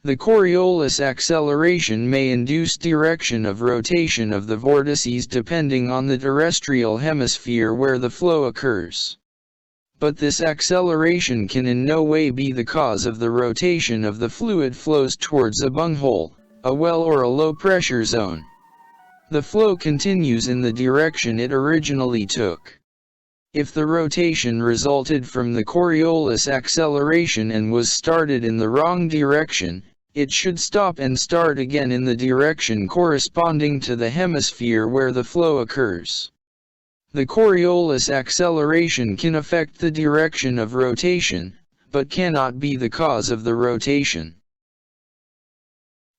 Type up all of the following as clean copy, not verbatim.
The Coriolis acceleration may induce direction of rotation of the vortices depending on the terrestrial hemisphere where the flow occurs. But this acceleration can in no way be the cause of the rotation of the fluid flows towards a bunghole, a well or a low-pressure zone. The flow continues in the direction it originally took. If the rotation resulted from the Coriolis acceleration and was started in the wrong direction, it should stop and start again in the direction corresponding to the hemisphere where the flow occurs. The Coriolis acceleration can affect the direction of rotation, but cannot be the cause of the rotation.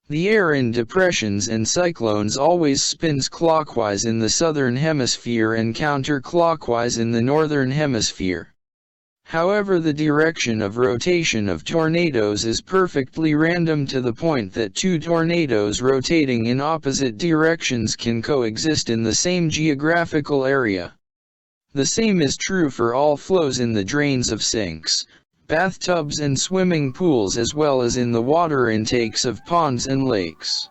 The air in depressions and cyclones always spins clockwise in the southern hemisphere and counterclockwise in the northern hemisphere. However, the direction of rotation of tornadoes is perfectly random to the point that two tornadoes rotating in opposite directions can coexist in the same geographical area. The same is true for all flows in the drains of sinks, bathtubs and swimming pools, as well as in the water intakes of ponds and lakes.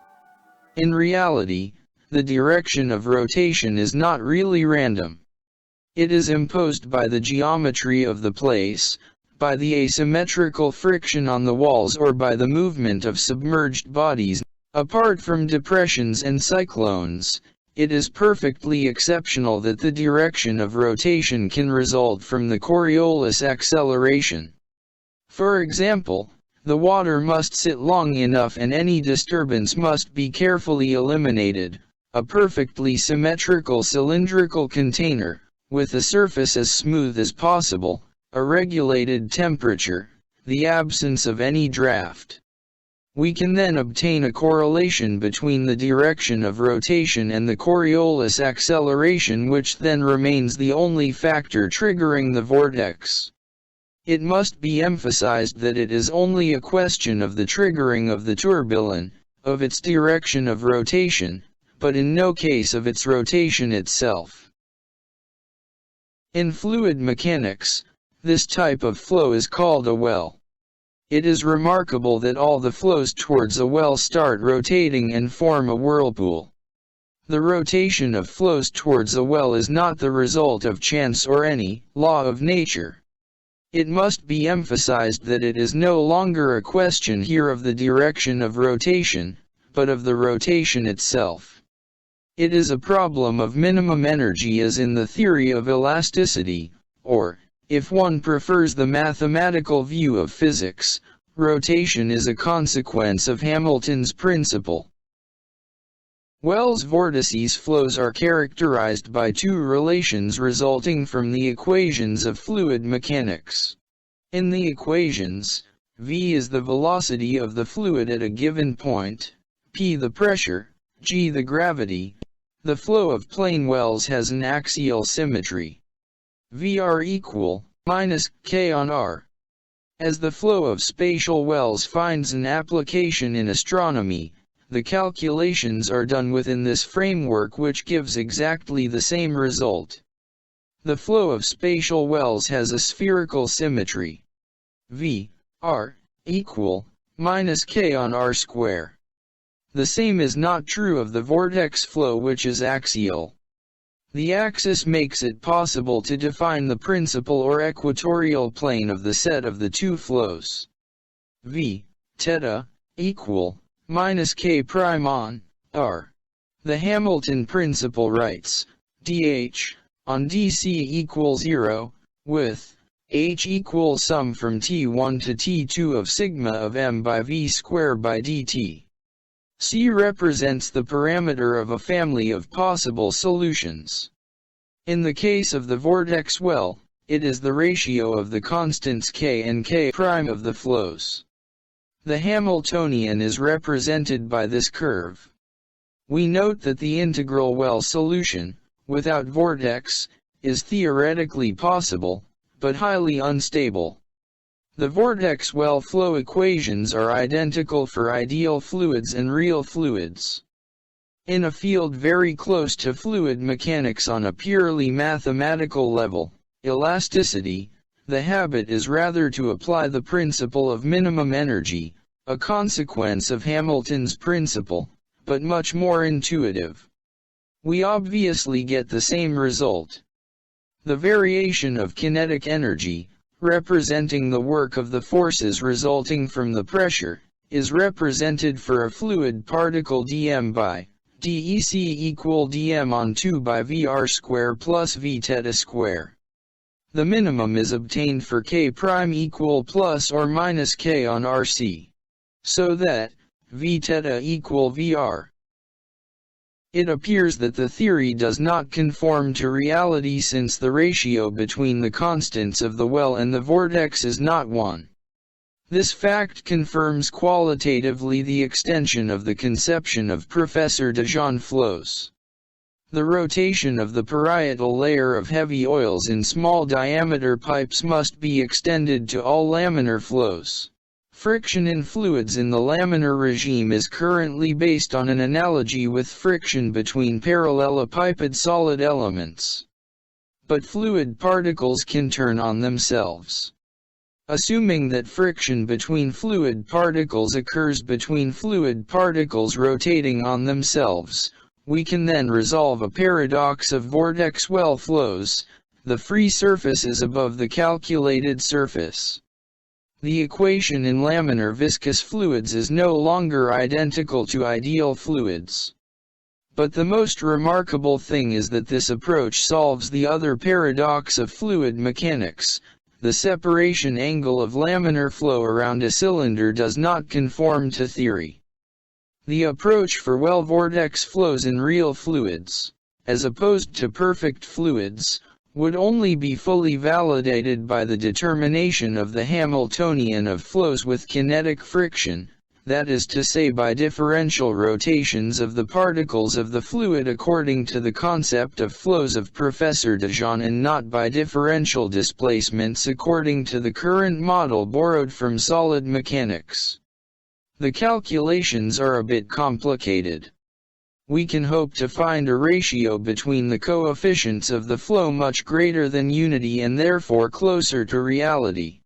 In reality, the direction of rotation is not really random. It is imposed by the geometry of the place, by the asymmetrical friction on the walls, or by the movement of submerged bodies. Apart from depressions and cyclones, it is perfectly exceptional that the direction of rotation can result from the Coriolis acceleration. For example, the water must sit long enough and any disturbance must be carefully eliminated. A perfectly symmetrical cylindrical container, with a surface as smooth as possible, a regulated temperature, the absence of any draft. We can then obtain a correlation between the direction of rotation and the Coriolis acceleration, which then remains the only factor triggering the vortex. It must be emphasized that it is only a question of the triggering of the tourbillon, of its direction of rotation, but in no case of its rotation itself. In fluid mechanics, this type of flow is called a well. It is remarkable that all the flows towards a well start rotating and form a whirlpool. The rotation of flows towards a well is not the result of chance or any law of nature. It must be emphasized that it is no longer a question here of the direction of rotation, but of the rotation itself. It is a problem of minimum energy, as in the theory of elasticity, or, if one prefers the mathematical view of physics, rotation is a consequence of Hamilton's principle. Wells' vortices flows are characterized by two relations resulting from the equations of fluid mechanics. In the equations, v is the velocity of the fluid at a given point, p the pressure, g the gravity. The flow of plane wells has an axial symmetry. Vr equal minus k on r. As the flow of spatial wells finds an application in astronomy, the calculations are done within this framework, which gives exactly the same result. The flow of spatial wells has a spherical symmetry. V, r, equal minus k on r square. The same is not true of the vortex flow, which is axial. The axis makes it possible to define the principal or equatorial plane of the set of the two flows. V, theta, equal minus k prime on r. The Hamilton principle writes, dH on dc equals 0, with h equals sum from t1 to t2 of sigma of m by v square by dt. C represents the parameter of a family of possible solutions. In the case of the vortex well, it is the ratio of the constants k and k prime of the flows. The Hamiltonian is represented by this curve. We note that the integral well solution, without vortex, is theoretically possible, but highly unstable. The vortex well flow equations are identical for ideal fluids and real fluids. In a field very close to fluid mechanics on a purely mathematical level, elasticity, the habit is rather to apply the principle of minimum energy, a consequence of Hamilton's principle, but much more intuitive. We obviously get the same result. The variation of kinetic energy, representing the work of the forces resulting from the pressure, is represented for a fluid particle dm by dEc equal dm on 2 by Vr square plus V theta square. The minimum is obtained for k prime equal plus or minus k on Rc, so that V theta equal Vr. It appears that the theory does not conform to reality since the ratio between the constants of the well and the vortex is not 1. This fact confirms qualitatively the extension of the conception of Professor de Jonge flows. The rotation of the parietal layer of heavy oils in small diameter pipes must be extended to all laminar flows. Friction in fluids in the laminar regime is currently based on an analogy with friction between parallelepiped solid elements. But fluid particles can turn on themselves. Assuming that friction between fluid particles occurs between fluid particles rotating on themselves, we can then resolve a paradox of vortex well flows: the free surface is above the calculated surface. The equation in laminar viscous fluids is no longer identical to ideal fluids. But the most remarkable thing is that this approach solves the other paradox of fluid mechanics. The separation angle of laminar flow around a cylinder does not conform to theory. The approach for well vortex flows in real fluids, as opposed to perfect fluids, would only be fully validated by the determination of the Hamiltonian of flows with kinetic friction, that is to say by differential rotations of the particles of the fluid according to the concept of flows of Professor de Jonge, and not by differential displacements according to the current model borrowed from solid mechanics. The calculations are a bit complicated. We can hope to find a ratio between the coefficients of the flow much greater than unity and therefore closer to reality.